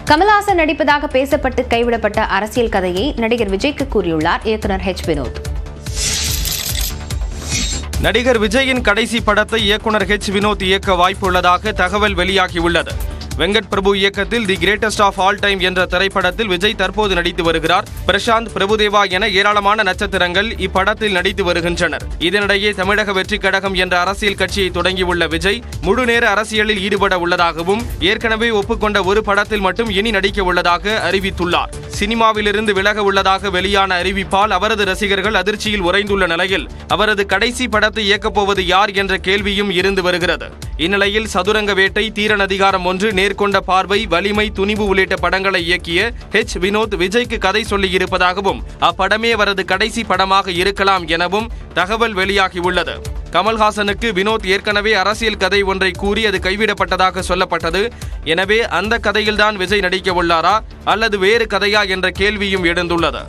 கமல்ஹாசன் நடிப்பதாக பேசப்பட்டு கைவிடப்பட்ட அரசியல் கதையை நடிகர் விஜய்க்கு கூறியுள்ளார் இயக்குனர் வினோத். நடிகர் விஜயின் கடைசி படத்தை இயக்குனர் வினோத் இயக்க வாய்ப்புள்ளதாக தகவல் வெளியாகியுள்ளது. வெங்கட் பிரபு இயக்கத்தில் the greatest of all time என்ற திரைப்படத்தில் விஜய் தற்போது நடித்து வருகிறார். பிரசாந்த், பிரபுதேவா என ஏராளமான நட்சத்திரங்கள் இப்படத்தில் நடித்து வருகின்றனர். இதனிடையே தமிழக வெற்றி கழகம் என்ற அரசியல் கட்சியை தொடங்கியுள்ள விஜய் முழுநேர அரசியலில் ஈடுபட உள்ளதாகவும் ஏற்கனவே ஒப்புக்கொண்ட ஒரு படத்தில் மட்டும் இனி நடிக்க உள்ளதாக அறிவித்துள்ளார். சினிமாவிலிருந்து விலக உள்ளதாக வெளியான அறிவிப்பால் அவரது ரசிகர்கள் அதிர்ச்சியில் உறைந்துள்ள நிலையில் அவரது கடைசி படத்தை இயக்கப் போவது யார் என்ற கேள்வியும் இருந்து வருகிறது. இந்நிலையில் சதுரங்க வேட்டை, தீரன் அதிகாரம் 1, நேர்கொண்ட பார்வை, வலிமை, துணிவு உள்ளிட்ட படங்களை இயக்கிய வினோத் விஜய்க்கு கதை சொல்லியிருப்பதாகவும் அப்படமே அவரது கடைசி படமாக இருக்கலாம் எனவும் தகவல் வெளியாகியுள்ளது. கமல்ஹாசனுக்கு வினோத் ஏற்கனவே அரசியல் கதை ஒன்றை கூறி அது கைவிடப்பட்டதாக சொல்லப்பட்டது. எனவே அந்த கதையில்தான் விஜய் நடிக்க உள்ளாரா அல்லது வேறு கதையா என்ற கேள்வியும் எழுந்துள்ளது.